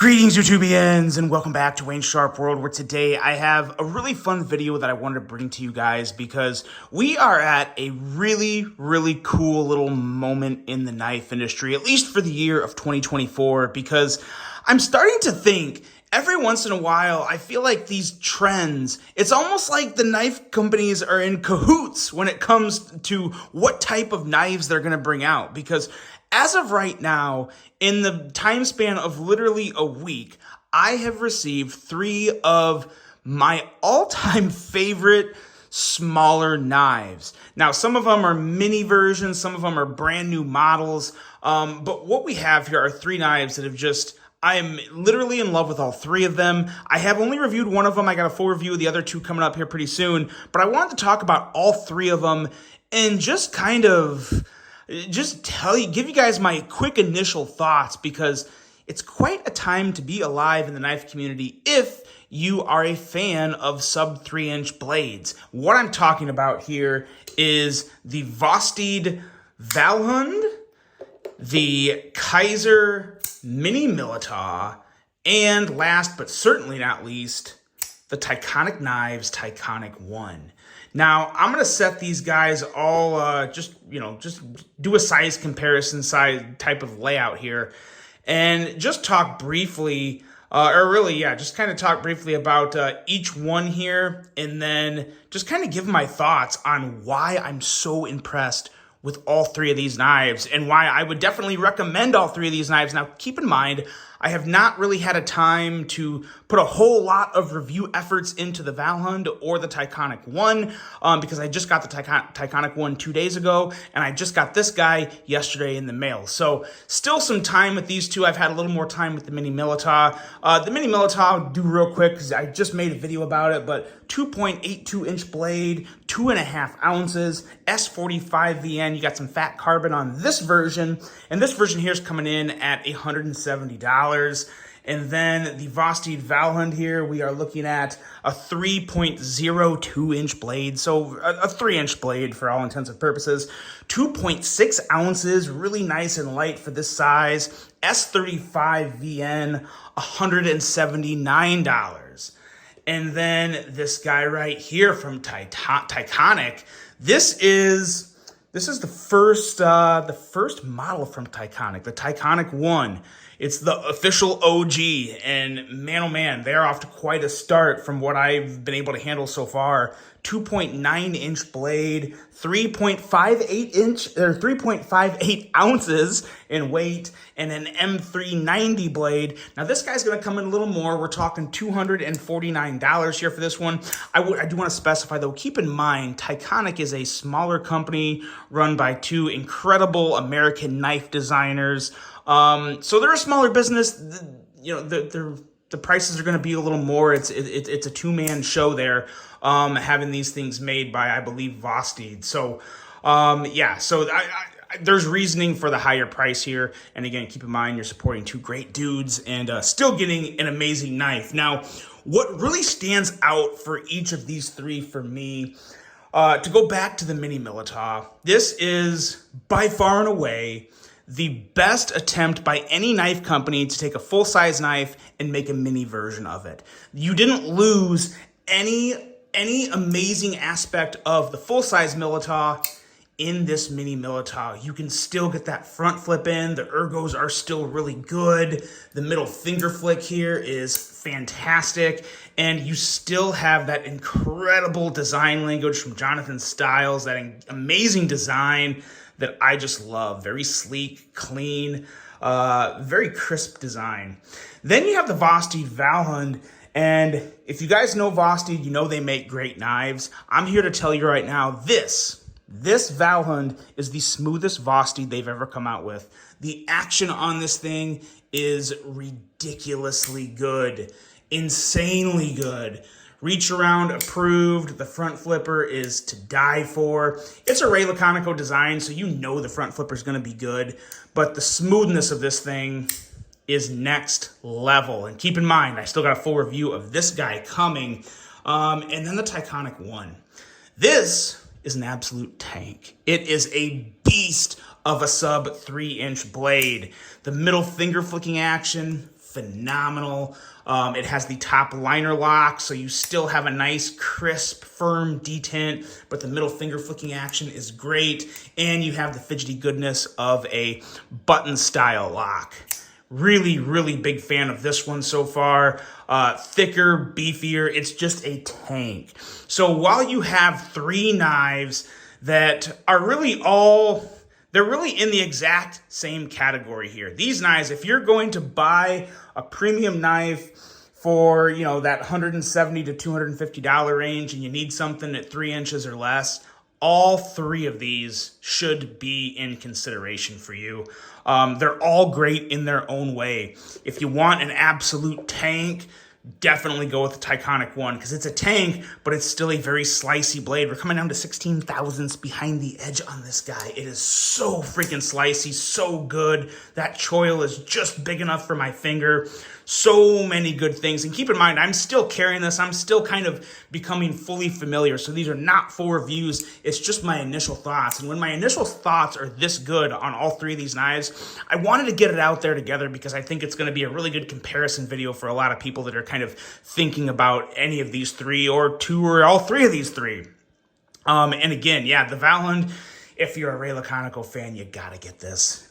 Greetings, YouTubians, and welcome back to Wayne Sharp World, where today I have a really fun video that I wanted to bring to you guys because we are at a really cool little moment in the knife industry, at least for the year of 2024, because I'm starting to think every once in a while, I feel like these trends, it's almost like the knife companies are in cahoots when it comes to what type of knives they're going to bring out, because as of right now, in the time span of literally a week, I have received 3 of my all-time favorite smaller knives. Now, some of them are mini versions, some of them are brand new models, but what we have here are 3 knives that have just, I'm literally in love with all 3 of them. I have only reviewed one of them. I got a full review of the other 2 coming up here pretty soon, but I wanted to talk about all 3 of them and just kind of give you guys my quick initial thoughts, because it's quite a time to be alive in the knife community if you are a fan of sub 3-inch blades. What I'm talking about here is the Vosteed Valhund, the Kizer Mini Militaw, and last but certainly not least, the Taconic Knives Taconic 1. Now, I'm going to set these guys all, just do a size comparison type of layout here, and just talk briefly, just kind of talk briefly about each one here, and then just kind of give my thoughts on why I'm so impressed with all 3 of these knives and why I would definitely recommend all 3 of these knives. Now, keep in mind, I have not really had a time to put a whole lot of review efforts into the Valhund or the Taconic 1 because I just got the Taconic 1 2 days ago, and I just got this guy yesterday in the mail. So still some time with these 2. I've had a little more time with the Mini Militaw. The Mini Militaw, I'll do real quick because I just made a video about it, but 2.82-inch blade, 2.5 ounces, S45 VN. You got some fat carbon on this version, and this version here is coming in at $170. And then the Vosteed Valhund here, we are looking at a 3.02-inch blade, so a 3-inch blade for all intents and purposes. 2.6 ounces, really nice and light for this size. S35 VN, $179. And then this guy right here from Taconic, this is the first model from Taconic, the Taconic 1. It's the official OG, and man, oh man, they're off to quite a start from what I've been able to handle so far. 2.9-inch blade, 3.58 ounces in weight, and an M390 blade. Now, this guy's going to come in a little more. We're talking $249 here for this one. I do want to specify, though, keep in mind, Taconic is a smaller company run by 2 incredible American knife designers. So they're a smaller business. The prices are going to be a little more. It's a 2-man show there, having these things made by, I believe, Vosteed. So, there's reasoning for the higher price here. And again, keep in mind, you're supporting 2 great dudes and still getting an amazing knife. Now, what really stands out for each of these 3 for me, to go back to the Mini Militaw, this is by far and away the best attempt by any knife company to take a full-size knife and make a mini version of it. You didn't lose any amazing aspect of the full-size Militaw in this Mini Militaw. You can still get that front flip in. The ergos are still really good. The middle finger flick here is fantastic. And you still have that incredible design language from Jonathan Stiles, that amazing design that I just love. Very sleek, clean, very crisp design. Then you have the Vosteed Valhund, and if you guys know Vosteed, you know they make great knives. I'm here to tell you right now, this Valhund is the smoothest Vosteed they've ever come out with. The action on this thing is ridiculously good, insanely good. Reach around approved. The front flipper is to die for. It's a Ray Laconico design, so you know the front flipper is going to be good. But the smoothness of this thing is next level. And keep in mind, I still got a full review of this guy coming. And then the Taconic 1. This is an absolute tank. It is a beast of a sub 3-inch blade. The middle finger flicking action, phenomenal. It has the top liner lock, so you still have a nice, crisp, firm detent, but the middle finger flicking action is great, and you have the fidgety goodness of a button-style lock. Really, really big fan of this one so far. Thicker, beefier, it's just a tank. So while you have three knives that are really they're really in the exact same category here. These knives, if you're going to buy a premium knife for, you know, that $170 to $250 range and you need something at 3 inches or less, all three of these should be in consideration for you. They're all great in their own way. If you want an absolute tank, definitely go with the Taconic one because it's a tank, but it's still a very slicey blade. We're coming down to 16 thousandths behind the edge on this guy. It is so freaking slicey, so good. That choil is just big enough for my finger. So many good things. And keep in mind, I'm still carrying this. I'm still kind of becoming fully familiar. So these are not full reviews. It's just my initial thoughts. And when my initial thoughts are this good on all three of these knives, I wanted to get it out there together because I think it's going to be a really good comparison video for a lot of people that are kind of thinking about any of these three or two or all three of these three. And again, yeah, the Valhund, if you're a Ray Laconico fan, you gotta get this.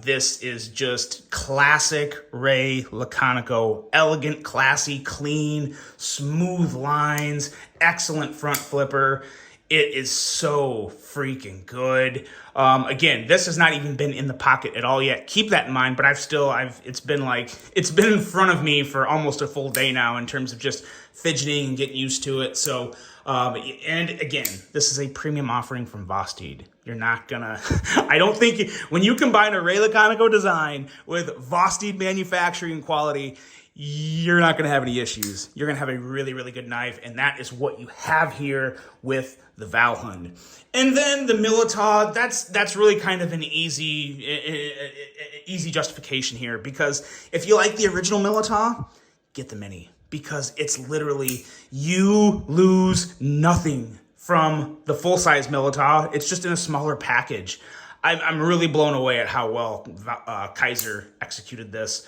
This is just classic Ray Laconico. Elegant, classy, clean, smooth lines, excellent front flipper. It is so freaking good. Again, this has not even been in the pocket at all yet. Keep that in mind, but it's been in front of me for almost a full day now in terms of just fidgeting and getting used to it. So, and again, this is a premium offering from Vostede. You're not gonna, I don't think, when you combine a Ray Laconico design with Vostede manufacturing quality, you're not gonna have any issues. You're gonna have a really, really good knife, and that is what you have here with the Valhund. And then the Militaw, that's really kind of an easy justification here, because if you like the original Militaw, get the mini, because it's literally, you lose nothing from the full-size Militaw. It's just in a smaller package. I'm really blown away at how well Kizer executed this.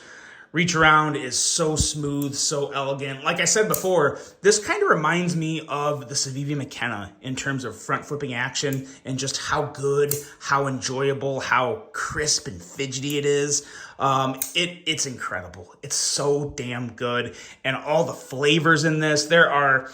Reach around is so smooth, so elegant. Like I said before, this kind of reminds me of the Civivi McKenna in terms of front flipping action and just how good, how enjoyable, how crisp and fidgety it is. It's incredible. It's so damn good. And all the flavors in this, there are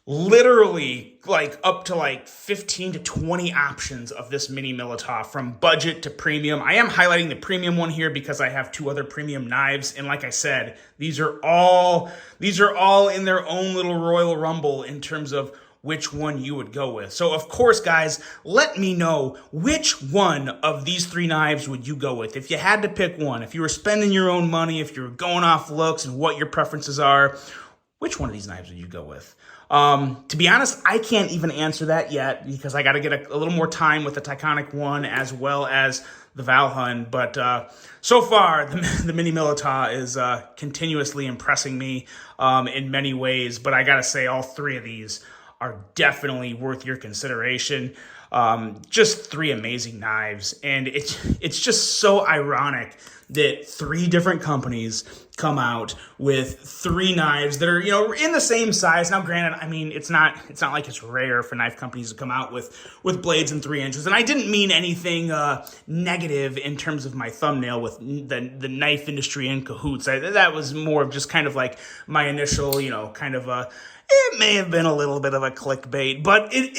literally up to 15 to 20 options of this mini Militaw, from budget to premium. I am highlighting the premium one here because I have two other premium knives, and like I said, these are all in their own little Royal Rumble in terms of which one you would go with. So of course, guys, let me know which one of these three knives would you go with. If you had to pick one, if you were spending your own money, if you were going off looks and what your preferences are, which one of these knives would you go with? To be honest, I can't even answer that yet because I got to get a little more time with the Taconic one as well as the Valhund. But so far, the Mini Militaw is continuously impressing me in many ways. But I got to say, all three of these are definitely worth your consideration. Just three amazing knives. And it's just so ironic that three different companies come out with three knives that are, in the same size. Now, granted, I mean, it's not like it's rare for knife companies to come out with blades in 3 inches. And I didn't mean anything negative in terms of my thumbnail with the knife industry in cahoots. That was more of just kind of like my initial, it may have been a little bit of a clickbait, but it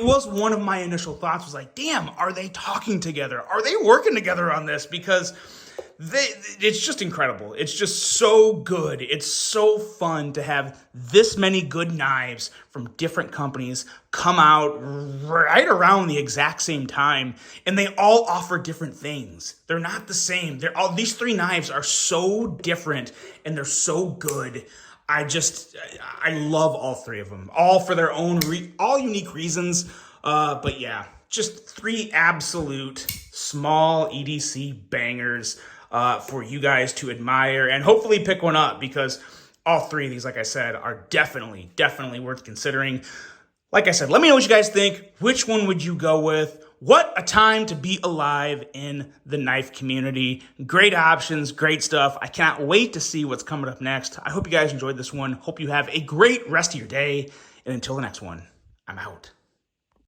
was one of my initial thoughts, was like, damn, are they talking together? Are they working together on this? Because it's just incredible. It's just so good. It's so fun to have this many good knives from different companies come out right around the exact same time, and they all offer different things. They're not the same. These three knives are so different, and they're so good. I love all three of them, all for their own, all unique reasons. But yeah, just three absolute small EDC bangers for you guys to admire and hopefully pick one up, because all three of these, like I said, are definitely worth considering. Like I said, let me know what you guys think. Which one would you go with? What a time to be alive in the knife community. Great options, great stuff. I cannot wait to see what's coming up next. I hope you guys enjoyed this one. Hope you have a great rest of your day. And until the next one, I'm out.